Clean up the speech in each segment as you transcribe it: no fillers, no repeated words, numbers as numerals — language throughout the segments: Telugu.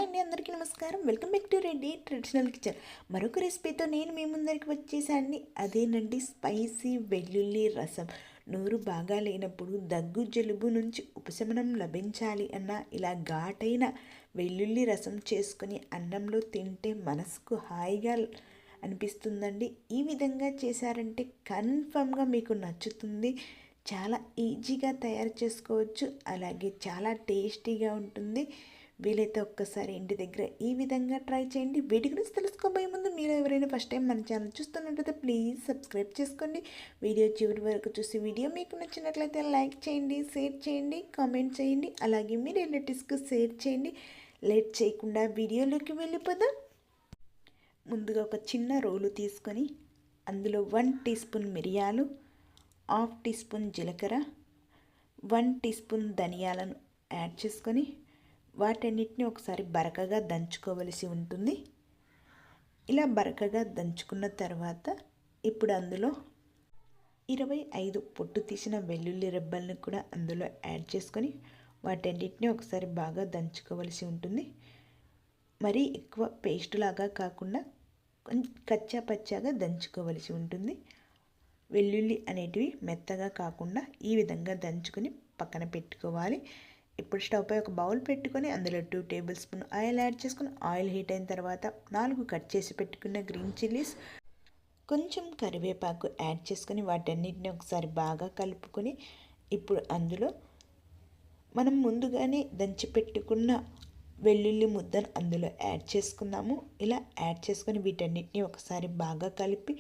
అండి, అందరికీ నమస్కారం. Welcome back to Reddy traditional kitchen. మరొక రెసిపీతో నేను మీ ముందరికి వచ్చేసాండి. అదేనండి స్పైసీ వెల్లుల్లి రసం. నోరు బాగా లేనప్పుడు దగ్గు జలుబు నుంచి ఉపశమనం లభించాలి అన్న ఇలా ఘాటైన వెల్లుల్లి రసం చేసుకొని అన్నంలో తింటే మనసుకు హాయిగా అనిపిస్తుందండి. ఈ విధంగా చేశారంటే కన్ఫర్మ్గా మీకు నచ్చుతుంది. చాలా ఈజీగా తయారు చేసుకోవచ్చు, అలాగే చాలా టేస్టీగా ఉంటుంది. వీలైతే ఒక్కసారి ఇంటి దగ్గర ఈ విధంగా ట్రై చేయండి. వీటి గురించి తెలుసుకోబోయే ముందు మీరు ఎవరైనా ఫస్ట్ టైం మన ఛానల్ చూస్తున్నట్లయితే ప్లీజ్ సబ్స్క్రైబ్ చేసుకోండి. వీడియో చివరి వరకు చూసి వీడియో మీకు నచ్చినట్లయితే లైక్ చేయండి, షేర్ చేయండి, కామెంట్ చేయండి, అలాగే మీ రిలేటివ్స్కి షేర్ చేయండి. లేట్ చేయకుండా వీడియోలోకి వెళ్ళిపోదాం. ముందుగా ఒక చిన్న రోలు తీసుకొని అందులో 1 టీ స్పూన్ మిరియాలు, 1/2 టీ స్పూన్ జీలకర్ర, 1 టీ స్పూన్ ధనియాలను యాడ్ చేసుకొని వాటన్నిటిని ఒకసారి బరకగా దంచుకోవలసి ఉంటుంది. ఇలా బరకగా దంచుకున్న తర్వాత ఇప్పుడు అందులో 25 పొట్టు తీసిన వెల్లుల్లి రెబ్బలను కూడా అందులో యాడ్ చేసుకొని వాటన్నిటిని ఒకసారి బాగా దంచుకోవలసి ఉంటుంది. మరీ ఎక్కువ పేస్ట్ లాగా కాకుండా కొంచెం కచ్చా పచ్చాగా దంచుకోవలసి ఉంటుంది. వెల్లుల్లి అనేటివి మెత్తగా కాకుండా ఈ విధంగా దంచుకొని పక్కన పెట్టుకోవాలి. ఇప్పుడు స్టవ్ పై ఒక బౌల్ పెట్టుకొని అందులో 2 టేబుల్ స్పూన్ ఆయిల్ యాడ్ చేసుకొని ఆయిల్ హీట్ అయిన తర్వాత 4 కట్ చేసి పెట్టుకున్న గ్రీన్ చిల్లీస్, కొంచెం కరివేపాకు యాడ్ చేసుకొని వాటన్నిటిని ఒకసారి బాగా కలుపుకొని ఇప్పుడు అందులో మనం ముందుగానే దంచి పెట్టుకున్న వెల్లుల్లి ముద్దను అందులో యాడ్ చేసుకుందాము. ఇలా యాడ్ చేసుకొని వీటన్నిటిని ఒకసారి బాగా కలిపి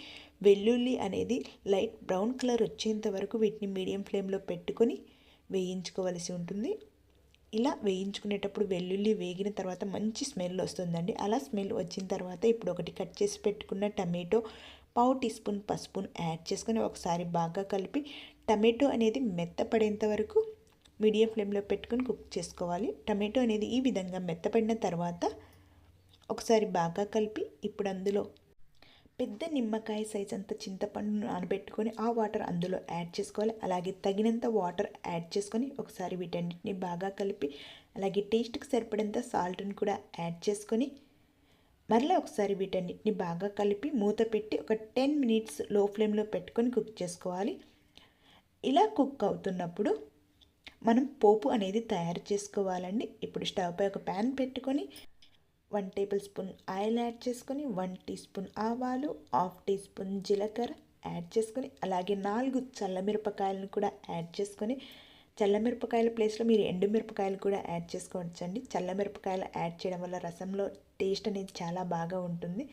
వెల్లుల్లి అనేది లైట్ బ్రౌన్ కలర్ వచ్చేంత వరకు వీటిని మీడియం ఫ్లేమ్లో పెట్టుకొని వేయించుకోవలసి ఉంటుంది. ఇలా వేయించుకునేటప్పుడు వెల్లుల్లి వేగిన తర్వాత మంచి స్మెల్ వస్తుందండి. అలా స్మెల్ వచ్చిన తర్వాత ఇప్పుడు ఒకటి కట్ చేసి పెట్టుకున్న టమాటో, 1/2 టీ స్పూన్ పసుపును యాడ్ చేసుకొని ఒకసారి బాగా కలిపి టమాటో అనేది మెత్తపడేంత వరకు మీడియం ఫ్లేమ్లో పెట్టుకొని కుక్ చేసుకోవాలి. టమాటో అనేది ఈ విధంగా మెత్తపడిన తర్వాత ఒకసారి బాగా కలిపి ఇప్పుడు అందులో పెద్ద నిమ్మకాయ సైజ్ అంత చింతపండును నానబెట్టుకొని ఆ వాటర్ అందులో యాడ్ చేసుకోవాలి. అలాగే తగినంత వాటర్ యాడ్ చేసుకొని ఒకసారి వీటన్నిటిని బాగా కలిపి అలాగే టేస్ట్కి సరిపడేంత సాల్ట్ని కూడా యాడ్ చేసుకొని మరలా ఒకసారి వీటన్నిటిని బాగా కలిపి మూత పెట్టి ఒక 10 మినిట్స్ లో ఫ్లేమ్లో పెట్టుకొని కుక్ చేసుకోవాలి. ఇలా కుక్ అవుతున్నప్పుడు మనం పోపు అనేది తయారు చేసుకోవాలండి. ఇప్పుడు స్టవ్ పై ఒక ప్యాన్ పెట్టుకొని 1 టేబుల్ స్పూన్ ఆయిల్ యాడ్ చేసుకొని 1 టీ స్పూన్ ఆవాలు, 1/2 టీ స్పూన్ జీలకర్ర యాడ్ చేసుకొని అలాగే 4 చల్లమిరపకాయలను కూడా యాడ్ చేసుకొని, చల్లమిరపకాయల ప్లేస్లో మీరు ఎండుమిరపకాయలు కూడా యాడ్ చేసుకోవచ్చండి. చల్లమిరపకాయలు యాడ్ చేయడం వల్ల రసంలో టేస్ట్ అనేది చాలా బాగా ఉంటుంది.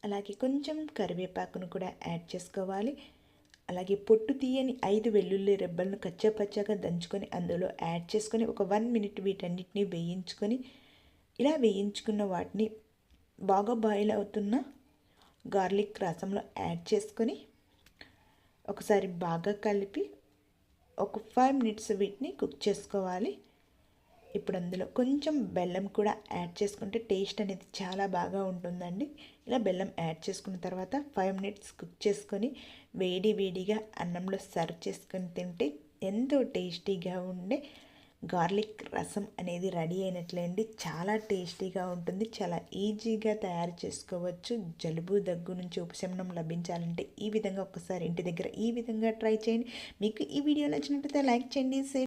అలాగే కొంచెం కరివేపాకును కూడా యాడ్ చేసుకోవాలి. అలాగే పొట్టు తీయని 5 వెల్లుల్లి రెబ్బలను కచ్చాపచ్చాగా దంచుకొని అందులో యాడ్ చేసుకొని ఒక 1 మినిట్ వీటన్నిటిని వేయించుకొని ఇలా వేయించుకున్న వాటిని బాగా బాయిల్ అవుతున్న గార్లిక్ రసంలో యాడ్ చేసుకొని ఒకసారి బాగా కలిపి ఒక 5 మినిట్స్ వీటిని కుక్ చేసుకోవాలి. ఇప్పుడు అందులో కొంచెం బెల్లం కూడా యాడ్ చేసుకుంటే టేస్ట్ అనేది చాలా బాగా ఉంటుందండి. ఇలా బెల్లం యాడ్ చేసుకున్న తర్వాత 5 మినిట్స్ కుక్ చేసుకొని వేడిగా అన్నంలో సర్వ్ చేసుకొని తింటే ఎంతో టేస్టీగా ఉండే గార్లిక్ రసం అనేది రెడీ అయినట్లేండి. చాలా టేస్టీగా ఉంటుంది, చాలా ఈజీగా తయారు చేసుకోవచ్చు. జలుబు దగ్గు నుంచి ఉపశమనం లభించాలంటే ఈ విధంగా ఒక్కసారి ఇంటి దగ్గర ఈ విధంగా ట్రై చేయండి. మీకు ఈ వీడియో నచ్చినట్లయితే లైక్ చేయండి, షేర్